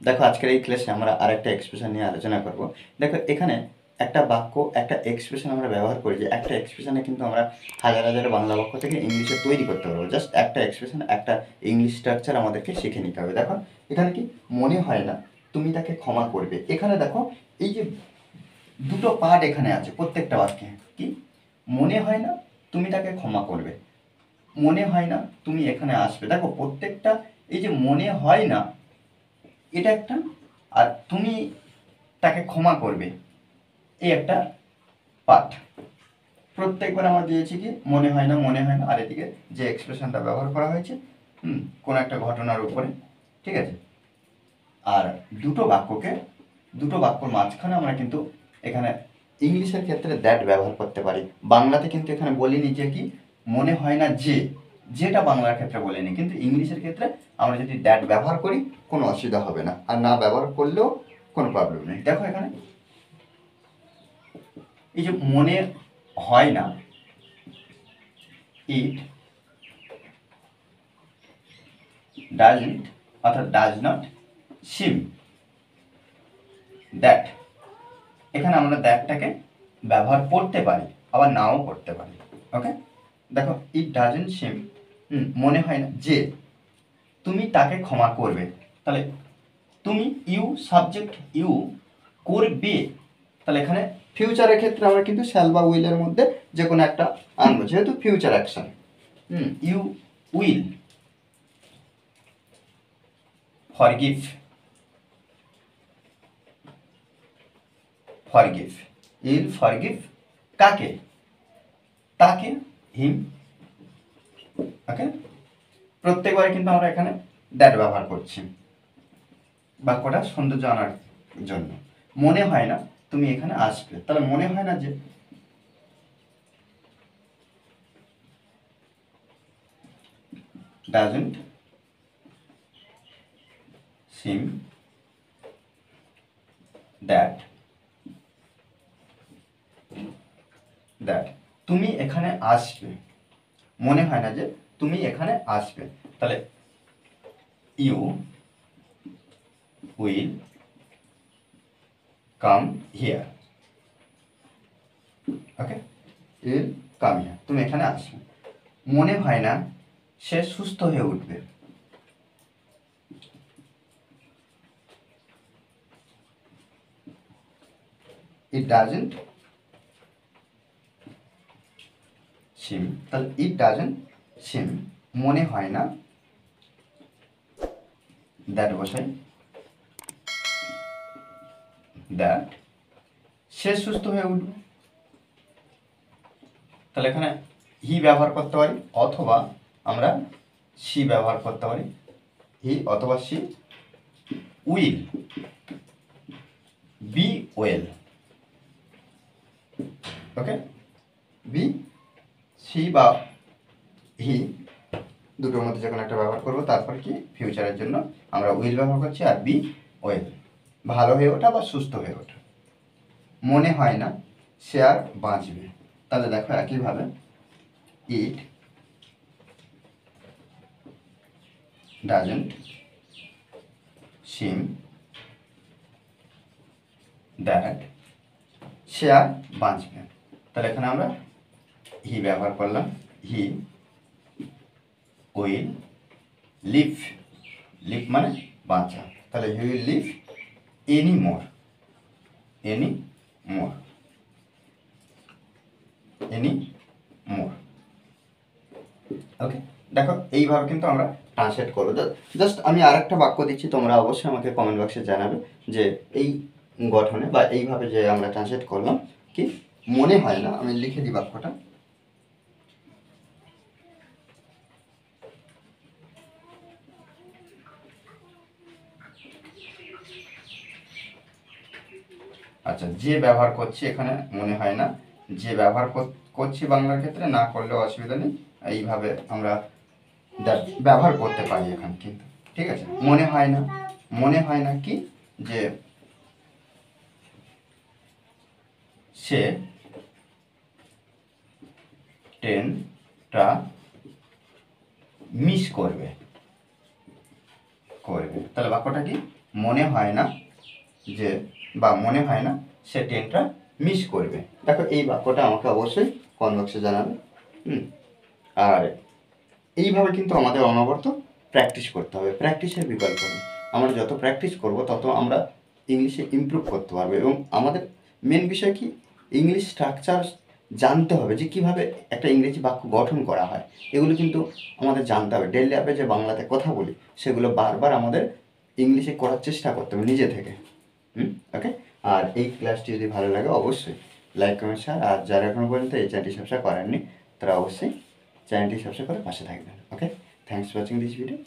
দেখো আজকের এই ক্লাসে আমরা আরেকটা এক্সপ্রেশন নিয়ে আলোচনা করব। দেখো এখানে একটা বাক্য, একটা এক্সপ্রেশন আমরা ব্যবহার করি, যে একটা এক্সপ্রেশনে কিন্তু আমরা হাজার হাজার বাংলা বাক্য থেকে ইংলিশে তৈরি করতে পারবো। জাস্ট একটা এক্সপ্রেশন, একটা ইংলিশ স্ট্রাকচার আমাদেরকে শিখে নিতে হবে। দেখো এখানে কি, মনে হয় না তুমি তাকে ক্ষমা করবে। এখানে দেখো এই যে দুটো পার্ট এখানে আছে প্রত্যেকটা বাক্যে, কি মনে হয় না তুমি তাকে ক্ষমা করবে, মনে হয় না তুমি এখানে আসবে। দেখো প্রত্যেকটা, এই যে মনে হয় না এটা একটা, আর তুমি তাকে ক্ষমা করবে এই একটা পার্ট। প্রত্যেকবার আমরা দিয়েছি কি মনে হয় না, মনে হয় না, আর এদিকে যে এক্সপ্রেশনটা ব্যবহার করা হয়েছে কোনো একটা ঘটনার উপরে, ঠিক আছে। আর দুটো বাক্যর মাঝখানে আমরা কিন্তু এখানে ইংলিশের ক্ষেত্রে দ্যাট ব্যবহার করতে পারি। বাংলাতে কিন্তু এখানে বলিনি যে কি মনে হয় না যে, যেটা বাংলার ক্ষেত্রে বলিনি, কিন্তু ইংলিশের ক্ষেত্রে আমরা যদি দ্যাট ব্যবহার করি কোনো অসুবিধা হবে না, আর না ব্যবহার করলেও কোনো প্রবলেম নেই। দেখো এখানে এই যে মনে হয় না, ইট ডাজন্ট অর্থাৎ ডাজ নট সিম দ্যাট, এখানে আমরা দ্যাটটাকে ব্যবহার করতে পারি, আবার নাও করতে পারি। ওকে, দেখো ইট ডাজন্ট সিম, মনে হয় না যে তুমি তাকে ক্ষমা করবে। তাহলে তুমি, ইউ সাবজেক্ট, ইউ করবে, তাহলে এখানে ফিউচারের ক্ষেত্রে আমরা কিন্তু শ্যাল বা উইলের মধ্যে যে কোনো একটা আনবো, যেহেতু future action. You will forgive, forgive, I'll forgive কাকে, তাকে, হিম। ওকে, প্রত্যেকবারে কিন্তু আমরা এখানে দ্যাট ব্যবহার করছি বাক্যটা সৌন্দর্য আনার জন্য। মনে হয় না তুমি এখানে আসবে, তাহলে মনে হয় না যে ডাজন্ট সিম দ্যাট তুমি এখানে আসবে, মনে হয় না যে তুমি এখানে আসবে, তাহলে you will come here. Okay, will come here, তুমি এখানে আসবে। মনে হয় না সে সুস্থ হয়ে উঠবে, ইট ডাজন্ট সিম, তাহলে ইট ডাজন্ট সিম, মনে হয় না, দ্যাট বসাই, দ্যাট সে সুস্থ হয়ে উঠবে। তাহলে এখানে হি ব্যবহার করতে পারি, অথবা আমরা সি ব্যবহার করতে পারি, হি অথবা she will be well. Okay, be, she বা হি দুটোর মধ্যে যে কোনো একটা ব্যবহার করবো। তারপর কি ফিউচারের জন্য আমরা উইল ব্যবহার করছি, আর বি ওয়েল, ভালো হয়ে ওঠা বা সুস্থ হয়ে ওঠা। মনে হয় না সে আর বাঁচবে, তাহলে দেখো একইভাবে ইট ডাজন্ট সিম দ্যাট সে আর বাঁচবে, তাহলে এখানে আমরা হি ব্যবহার করলাম, হি উইল লিভ, লিভ মানে বাঁচা, তাহলে he will live any more, any more, any more. Okay, দেখো এইভাবে কিন্তু আমরা ট্রান্সলেট করবো। জাস্ট আমি আরেকটা বাক্য দিচ্ছি, তোমরা অবশ্যই আমাকে কমেন্ট বক্সে জানাবে যে এই গঠনে বা এইভাবে যে আমরা ট্রান্সলেট করলাম কি মনে হয় না। আমি লিখে দিই বাক্যটা, আচ্ছা যে ব্যবহার করছি এখানে মনে হয় না, যে ব্যবহার করছি বাংলার ক্ষেত্রে, না করলেও অসুবিধা নেই, এইভাবে আমরা ব্যবহার করতে পারি এখানে কিন্তু, ঠিক আছে। মনে হয় না, মনে হয় না কি যে সে ট্রেনটা মিস করবে, করবে, তাহলে বাক্যটা কি মনে হয় না যে বা মনে হয় না সে ট্রেনটা মিস করবে। দেখো এই বাক্যটা আমাকে অবশ্যই কমেন্ট বক্সে জানাবে। আর এইভাবে কিন্তু আমাদের অনবরত প্র্যাকটিস করতে হবে, প্র্যাকটিসের বিকল্প নেই। আমরা যত প্র্যাকটিস করব তত আমরা ইংলিশে ইমপ্রুভ করতে পারবো। এবং আমাদের মেন বিষয় কি, ইংলিশ স্ট্রাকচার জানতে হবে, যে কীভাবে একটা ইংরেজি বাক্য গঠন করা হয়। এগুলো কিন্তু আমাদের জানতে হবে। ডেইলি লাইফে যে বাংলাতে কথা বলি সেগুলো বারবার আমাদের ইংলিশে করার চেষ্টা করতে হবে নিজে থেকে। ওকে। আর এই ক্লাসটি যদি ভালো লাগে অবশ্যই লাইক কমেন্ট শেয়ার। আর যারা এখনো পর্যন্ত এই চ্যানেলটি সাবস্ক্রাইব করেননি তারা অবশ্যই চ্যানেলটি সাবস্ক্রাইব করে পাশে থাকবেন। Okay, thanks for watching this video.